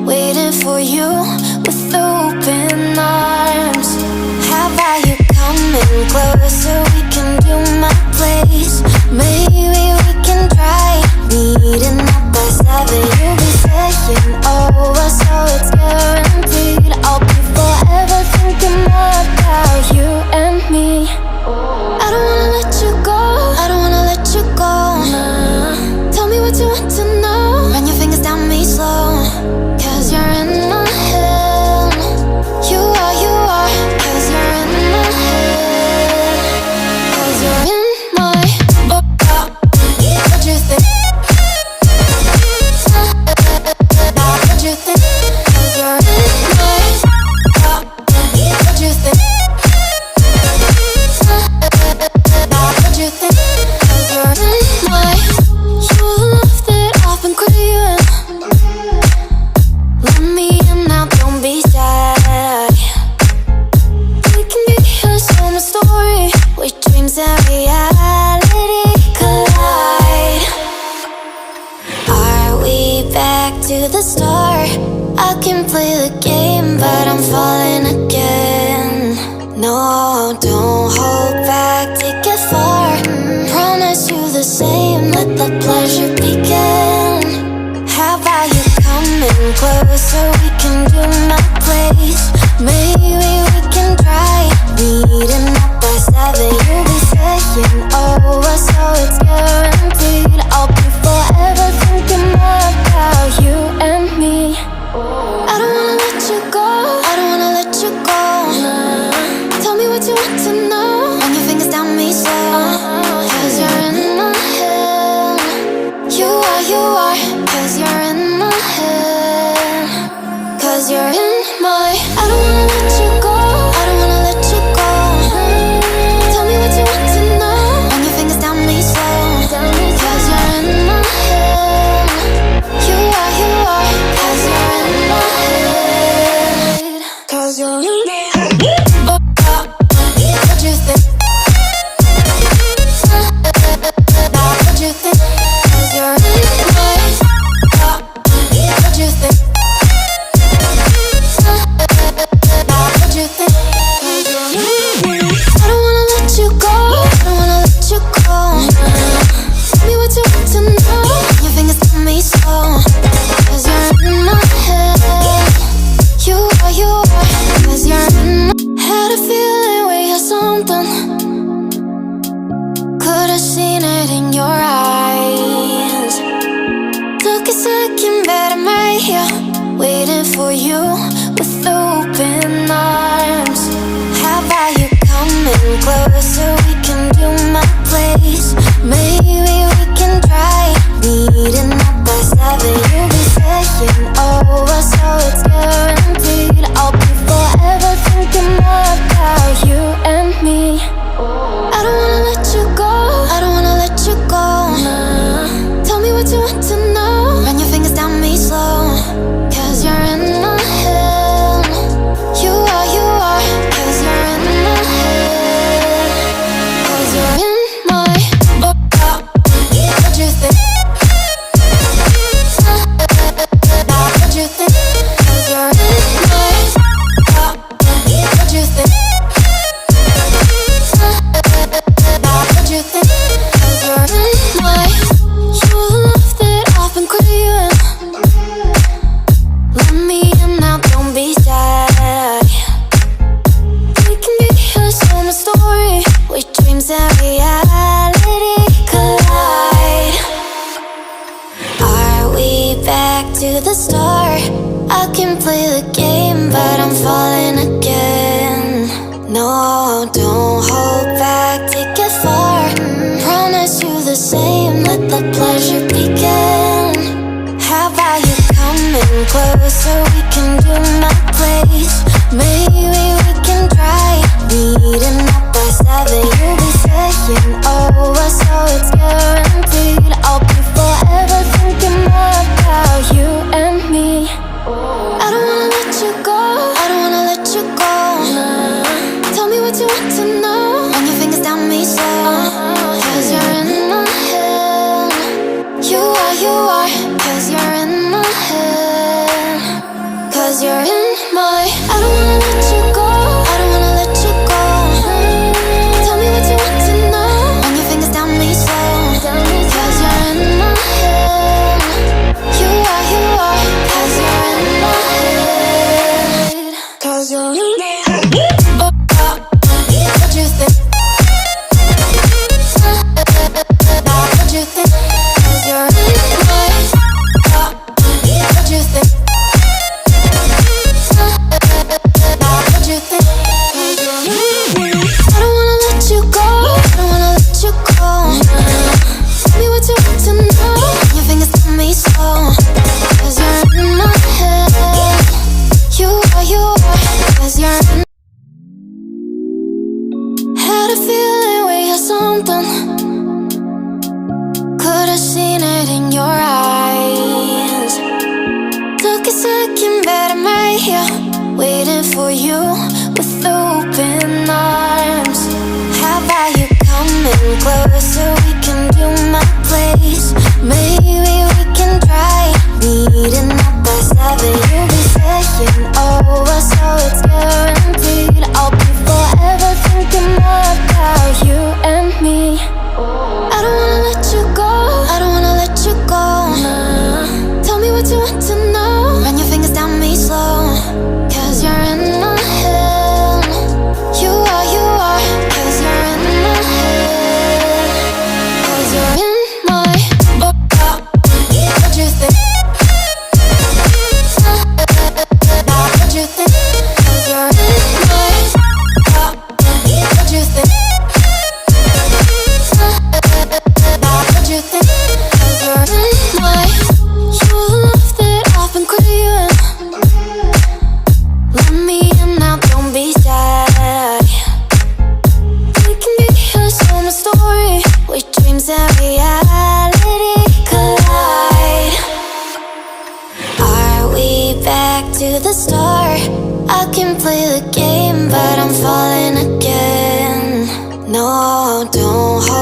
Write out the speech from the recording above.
waiting for you with open arms. How about you coming closer? We can do my place. Maybe we can try meeting up by 7. You'll be saying over, so it's guaranteed. I'll be forever thinking more about you and me. I don't wanna let you go, I don't wanna let you go. Tell me what you want to know. Run your fingers down me slow, 'cause you're in my head. You are, 'cause you're in my head. 'Cause you're in my what you think? What you think? 'Cause you're in my what you think? What you think? 'Cause you're in my love that I've been craving. Let me in now, don't be shy. We can be a summer story where dreams and reality collide. Are we back to the start? I can play the game, but I'm falling again. No, don't hold back, take it far. Promise you the same, let the pleasure begin. How about you coming closer? We can do my place. Maybe we can try meeting up by 7. You'll be saying over, so it's guaranteed. I'll be forever thinking more about you and me. I don't wanna let you go, I don't wanna let you go. Tell me what you want to know. Run your fingers down me slow, 'cause you're in my head. You are, 'cause you're in my head. 'Cause you're in my I don't wanna let you go, I don't wanna let you go. Tell me what you want to know. Run your fingers down me slow, 'cause you're in my head. You are, 'cause you're in my head. 'Cause you're in my head. What you think? What you think? 'Cause you're in my what you think? What you think? 'Cause you're in my I don't wanna let you go, I don't wanna let you go. Tell me what you want to know. Your fingers on me slow, 'cause you're in my head. You are, 'cause you're in my had a feeling we had something. Could've seen it in your eyes. Took a second, but I'm right here, waiting for you with open arms. How about you coming closer? We can do my place. Maybe we can try meeting up by 7. You'll be saying over, so it's guaranteed. I'll be forever thinking more about you and me. I don't wanna let you go, I don't wanna let you go. Tell me what you want to know. Run your fingers down me slow, 'cause you're in my head. You are, 'cause you're in my head. 'Cause you're in my what you think? What you think? 'Cause you're in my what you think? What you think? 'Cause you're in my love that I've been craving. Let me in now, don't be shy. We can be a summer story where dreams and reality collide. Are we back to the start? I can play the game, but I'm falling again. No, don't hold back, take it far. Promise you the same, let the pleasure begin. How about you coming closer? We can do my place. Maybe we can try meeting up by 7. You'll be saying over, so it's guaranteed. I'll be forever thinking more about you and me. I don't wanna let you go, I don't wanna let you go. Tell me what you want to know. Run your fingers down me slow, 'cause you're in my head. You are, 'cause you're in my head. here, waiting for you with open arms. How about you coming closer? We can do my place. Maybe we can try meeting up by 7. You'll be saying over, so it's guaranteed. I'll be forever thinking more about you and me. I don't wanna let you go, I don't wanna let you go. Nah. Tell me what you want to know. Run your fingers down me slow, 'cause you're in my head. You are, 'cause you're in my head. 'Cause you're in my what you think? What you think? 'Cause you're in my what you think? What you think? 'Cause you're in my you love that I've been craving. Let me in now, don't be shy. We can be a summer story where dreams and reality collide. Are we back to the start? I can play the game, but I'm falling again. No, don't hold